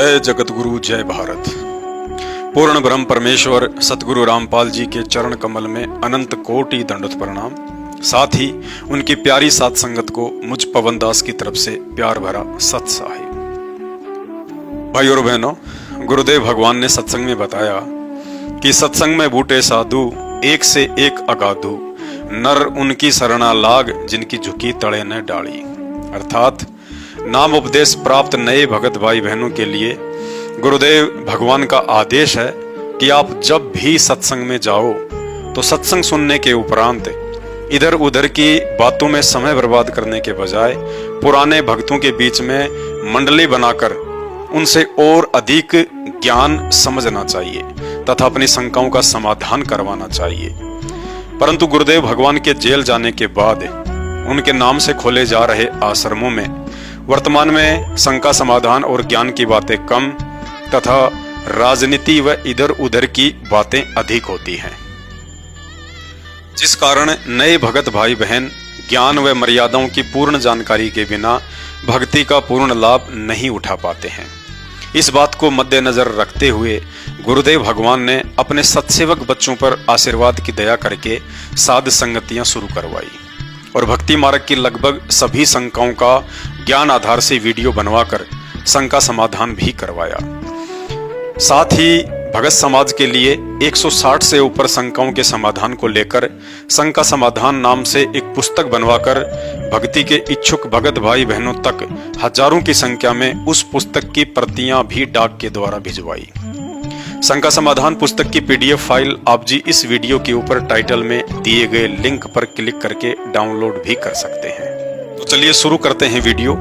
जय जगतगुरु जय भारत। पूर्ण ब्रह्म परमेश्वर सतगुरु रामपाल जी के चरण कमल में अनंत कोटि दंडवत प्रणाम। साथ ही उनकी प्यारी साथ संगत को मुझ पवन दास की तरफ से प्यार भरा सत साहिब। भाई और बहनों, गुरुदेव भगवान ने सत्संग में बताया कि सत्संग में बूटे साधु एक से एक अगाधु, नर उनकी सरना लाग जिनकी झुकी तड़े न डाली। अर्थात नाम उपदेश प्राप्त नए भगत भाई बहनों के लिए गुरुदेव भगवान का आदेश है कि आप जब भी सत्संग में जाओ तो सत्संग सुनने के उपरांत इधर उधर की बातों में समय बर्बाद करने के बजाय पुराने भक्तों के बीच में मंडली बनाकर उनसे और अधिक ज्ञान समझना चाहिए तथा अपनी शंकाओं का समाधान करवाना चाहिए। परंतु गुरुदेव भगवान के जेल जाने के बाद उनके नाम से खोले जा रहे आश्रमों में वर्तमान में शंका समाधान और ज्ञान की बातें कम तथा राजनीति व इधर उधर की बातें अधिक होती हैं, जिस कारण नए भगत भाई बहन ज्ञान व मर्यादाओं की पूर्ण जानकारी के बिना भक्ति का पूर्ण लाभ नहीं उठा पाते हैं। इस बात को मद्देनजर रखते हुए गुरुदेव भगवान ने अपने सत्सेवक बच्चों पर आशीर्वाद की दया करके साध संगतियां शुरू करवाई और भक्ति मार्ग की लगभग सभी शंकाओं का ज्ञान आधार से वीडियो बनवाकर शंका समाधान भी करवाया। साथ ही भगत समाज के लिए 160 से ऊपर शंकाओं के समाधान को लेकर शंका समाधान नाम से एक पुस्तक बनवाकर भक्ति के इच्छुक भगत भाई बहनों तक हजारों की संख्या में उस पुस्तक की प्रतियां भी डाक के द्वारा भिजवाई। शंका समाधान पुस्तक की पीडीएफ फाइल आप जी इस वीडियो के ऊपर टाइटल में दिए गए लिंक पर क्लिक करके डाउनलोड भी कर सकते हैं। तो चलिए शुरू करते हैं वीडियो,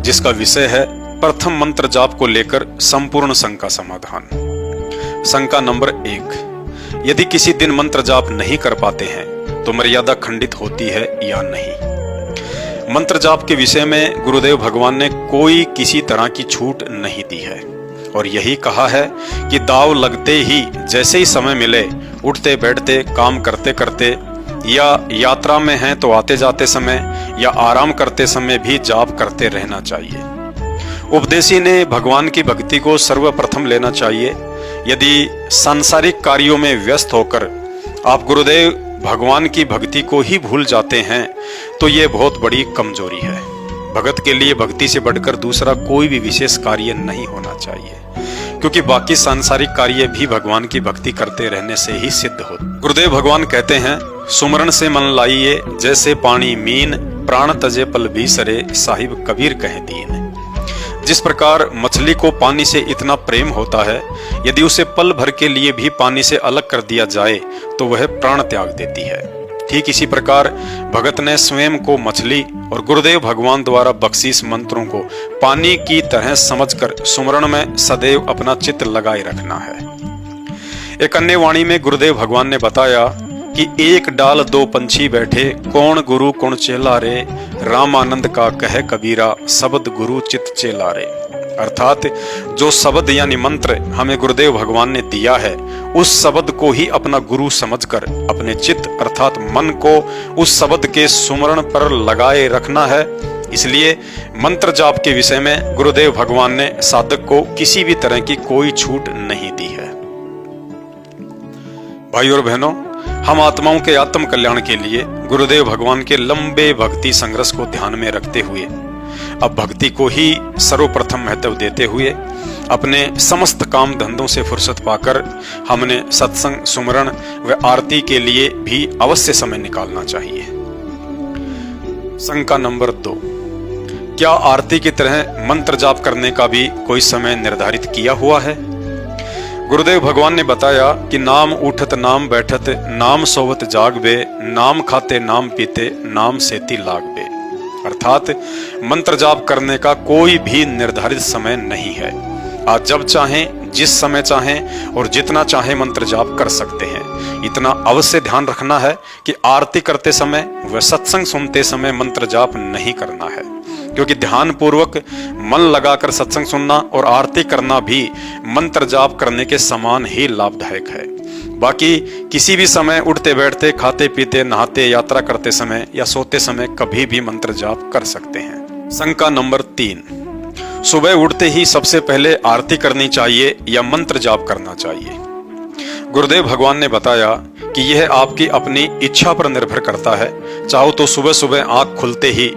जिसका विषय है प्रथम मंत्र जाप को लेकर संपूर्ण शंका समाधान। शंका नंबर 1, यदि किसी दिन मंत्र जाप नहीं कर पाते हैं तो मर्यादा खंडित होती है या नहीं। मंत्र जाप के विषय में गुरुदेव भगवान ने कोई किसी तरह की छूट नहीं दी है और यही कहा है कि दाव लगते ही जैसे ही समय मिले उठते बैठते काम करते करते या यात्रा में हैं तो आते जाते समय या आराम करते समय भी जाप करते रहना चाहिए। उपदेशी ने भगवान की भक्ति को सर्वप्रथम लेना चाहिए। यदि सांसारिक कार्यों में व्यस्त होकर आप गुरुदेव भगवान की भक्ति को ही भूल जाते हैं तो ये बहुत बड़ी कमजोरी है। भगत के लिए भक्ति से बढ़कर दूसरा कोई भी विशेष कार्य नहीं होना चाहिए, क्योंकि बाकी सांसारिक कार्य भी भगवान की भक्ति करते रहने से ही सिद्ध होते। गुरुदेव भगवान कहते हैं, सुमरण से मन लाइए जैसे पानी मीन, प्राण तजे पल भी सरे, साहिब कबीर कहे दीन। जिस प्रकार मछली को पानी से इतना प्रेम होता है, यदि उसे पल भर के लिए भी पानी से अलग कर दिया जाए तो वह प्राण त्याग देती है। ठीक इसी प्रकार भगत ने स्वयं को मछली और गुरुदेव भगवान द्वारा बख्शीश मंत्रों को पानी की तरह समझकर सुमरण में सदैव अपना चित्त लगाए रखना है। एक अन्य वाणी में गुरुदेव भगवान ने बताया कि एक डाल दो पंछी बैठे, कौन गुरु कौन चेला रे, रामानंद का कहे कबीरा, शब्द गुरु चित चेला रे। अर्थात जो शब्द यानी मंत्र हमें गुरुदेव भगवान ने दिया है, उस शब्द को ही अपना गुरु समझकर अपने चित्त अर्थात मन को उस शब्द के सुमरण पर लगाए रखना है। इसलिए मंत्र जाप के विषय में गुरुदेव भगवान ने साधक को किसी भी तरह की कोई छूट नहीं दी है। भाई और बहनों, हम आत्माओं के आत्म कल्याण के लिए गुरुदेव भगवान के लंबे भक्ति संघर्ष को ध्यान में रखते हुए अब भक्ति को ही सर्वप्रथम महत्व देते हुए अपने समस्त काम धंधों से फुर्सत पाकर हमने सत्संग, सुमरण व आरती के लिए भी अवश्य समय निकालना चाहिए। शंका नंबर 2, क्या आरती की तरह मंत्र जाप करने का भी कोई समय निर्धारित किया हुआ है? गुरुदेव भगवान ने बताया कि नाम उठत नाम बैठत, नाम सोवत जागबे, नाम खाते नाम पीते, नाम सेती लागबे। अर्थात मंत्र जाप करने का कोई भी निर्धारित समय नहीं है। आप जब चाहें, जिस समय चाहें और जितना चाहें मंत्र जाप कर सकते हैं। इतना अवश्य ध्यान रखना है कि आरती करते समय व सत्संग सुनते समय मंत्र जाप नहीं करना है, क्योंकि ध्यान पूर्वक मन लगाकर सत्संग सुनना और आरती करना भी मंत्र जाप करने के समान ही लाभदायक है। बाकी किसी भी समय उठते बैठते, खाते पीते, नहाते, यात्रा करते समय या सोते समय कभी भी मंत्र जाप कर सकते हैं। शंका नंबर 3, सुबह उठते ही सबसे पहले आरती करनी चाहिए या मंत्र जाप करना चाहिए? गुरुदेव भगवान ने बताया कि यह आपकी अपनी इच्छा पर निर्भर करता है। चाहो तो सुबह सुबह आंख खुलते ही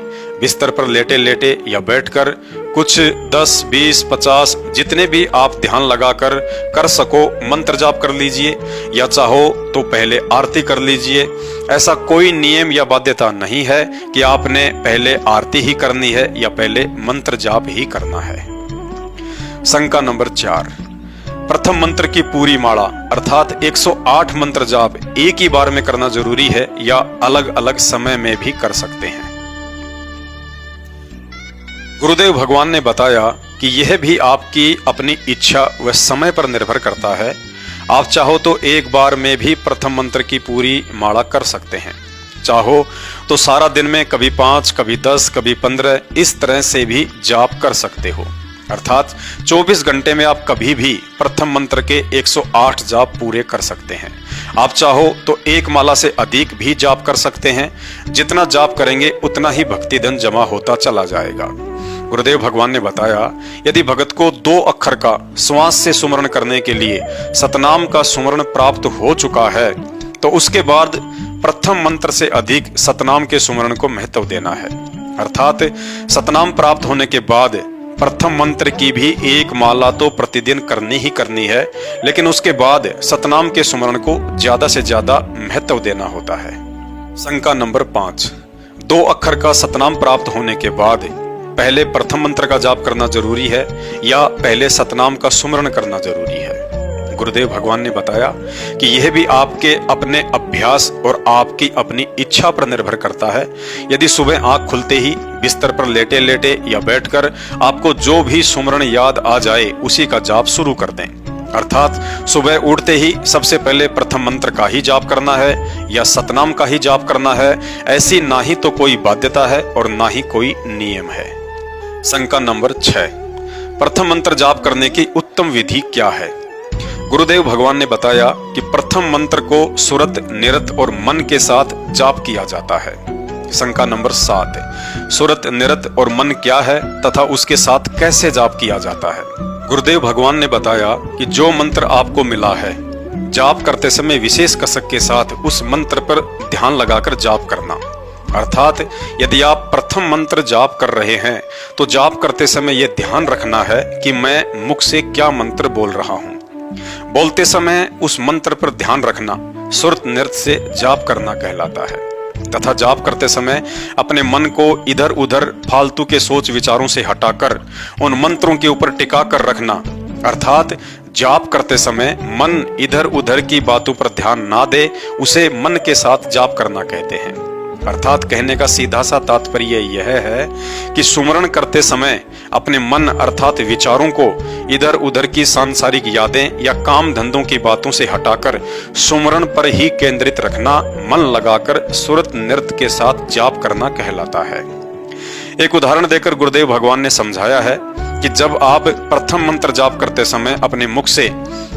बिस्तर पर लेटे लेटे या बैठकर कुछ 10, 20, 50 जितने भी आप ध्यान लगाकर कर सको मंत्र जाप कर लीजिए, या चाहो तो पहले आरती कर लीजिए। ऐसा कोई नियम या बाध्यता नहीं है कि आपने पहले आरती ही करनी है या पहले मंत्र जाप ही करना है। शंका नंबर 4, प्रथम मंत्र की पूरी माला अर्थात 108 मंत्र जाप एक ही बार में करना जरूरी है या अलग अलग समय में भी कर सकते हैं? गुरुदेव भगवान ने बताया कि यह भी आपकी अपनी इच्छा व समय पर निर्भर करता है। आप चाहो तो एक बार में भी प्रथम मंत्र की पूरी माला कर सकते हैं, चाहो तो सारा दिन में कभी 5, कभी 10, कभी 15 इस तरह से भी जाप कर सकते हो। अर्थात 24 घंटे में आप कभी भी प्रथम मंत्र के 108 जाप पूरे कर सकते हैं। आप चाहो तो एक माला से अधिक भी जाप कर सकते हैं। जितना जाप करेंगे उतना ही भक्ति धन जमा होता चला जाएगा। गुरुदेव भगवान ने बताया, यदि भगत को 2 अक्षर का श्वास से सुमरण करने के लिए सतनाम का सुमरण प्राप्त हो चुका है तो उसके बाद प्रथम मंत्र से अधिक सतनाम के सुमरण को महत्व देना है। अर्थात सतनाम प्राप्त होने के बाद प्रथम मंत्र की भी एक माला तो प्रतिदिन करनी ही करनी है, लेकिन उसके बाद सतनाम के सुमरण को ज्यादा से ज्यादा महत्व देना होता है। शंका नंबर 5, 2 अक्षर का सतनाम प्राप्त होने के बाद पहले प्रथम मंत्र का जाप करना जरूरी है या पहले सतनाम का सुमरण करना जरूरी है? गुरुदेव भगवान ने बताया कि यह भी आपके अपने अभ्यास और आपकी अपनी इच्छा पर निर्भर करता है। यदि सुबह आंख खुलते ही बिस्तर पर लेटे लेटे या बैठकर आपको जो भी सुमरण याद आ जाए उसी का जाप शुरू कर दें। अर्थात सुबह उठते ही सबसे पहले प्रथम मंत्र का ही जाप करना है या सतनाम का ही जाप करना है, ऐसी ना ही तो कोई बाध्यता है और ना ही कोई नियम है। शंका नंबर 6, प्रथम मंत्र जाप करने की उत्तम विधि क्या है? गुरुदेव भगवान ने बताया कि प्रथम मंत्र को सुरत, निरत और मन के साथ जाप किया जाता है। शंका नंबर 7, सुरत, निरत और मन क्या है तथा उसके साथ कैसे जाप किया जाता है? गुरुदेव भगवान ने बताया कि जो मंत्र आपको मिला है, जाप करते समय विशेष कसक के साथ उस मंत्र पर ध्यान लगाकर जाप करना। अर्थात यदि आप प्रथम मंत्र जाप कर रहे हैं तो जाप करते समय यह ध्यान रखना है कि मैं मुख से क्या मंत्र बोल रहा हूँ। बोलते समय उस मंत्र पर ध्यान रखना सुरत नृत्य से जाप करना कहलाता है तथा जाप करते समय अपने मन को इधर उधर फालतू के सोच विचारों से हटाकर उन मंत्रों के ऊपर टिका कर रखना। अर्थात जाप करते समय मन इधर उधर की बातों पर ध्यान ना दे, उसे मन के साथ जाप करना कहते हैं। अर्थात कहने का सीधा सा तात्पर्य यह है कि सुमरण करते समय अपने मन अर्थात विचारों को इधर उधर की सांसारिक यादें या काम धंधों की बातों से हटाकर सुमरण पर ही केंद्रित रखना, मन लगाकर सुरत नृत्य के साथ जाप करना कहलाता है। एक उदाहरण देकर गुरुदेव भगवान ने समझाया है कि जब आप प्रथम मंत्र जाप करते समय अपने मुख से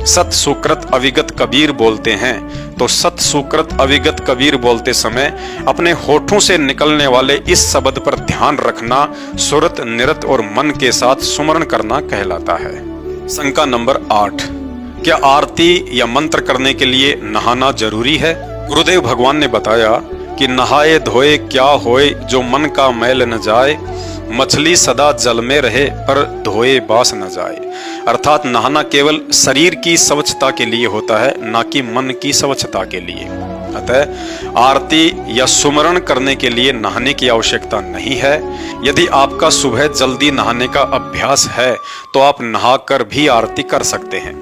सत सुकृत अविगत कबीर बोलते हैं तो सत सुकृत अविगत कबीर बोलते समय अपने होठों से निकलने वाले इस शब्द पर ध्यान रखना सुरत, निरत और मन के साथ सुमरण करना कहलाता है। शंका नंबर 8, क्या आरती या मंत्र करने के लिए नहाना जरूरी है? गुरुदेव भगवान ने बताया कि नहाए धोए क्या होए जो मन का मैल न जाए, मछली सदा जल में रहे पर धोए बास न जाए। अर्थात नहाना केवल शरीर की स्वच्छता के लिए होता है, ना कि मन की स्वच्छता के लिए। अतः आरती या सुमरण करने के लिए नहाने की आवश्यकता नहीं है। यदि आपका सुबह जल्दी नहाने का अभ्यास है तो आप नहाकर भी आरती कर सकते हैं।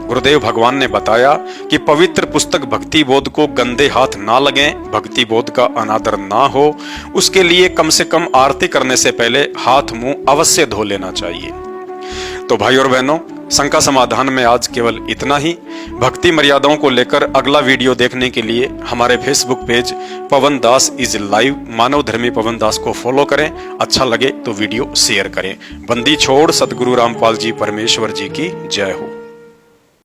गुरुदेव भगवान ने बताया कि पवित्र पुस्तक भक्ति बोध को गंदे हाथ ना लगें, भक्ति बोध का अनादर ना हो, उसके लिए कम से कम आरती करने से पहले हाथ मुंह अवश्य धो लेना चाहिए। तो भाई और बहनों, शंका समाधान में आज केवल इतना ही। भक्ति मर्यादाओं को लेकर अगला वीडियो देखने के लिए हमारे Facebook page Pawan Das is live Manav Dharmi Pawan दास को फॉलो करें। अच्छा लगे तो वीडियो शेयर करें। बंदी छोड़ सदगुरु रामपाल जी परमेश्वर जी की जय हो।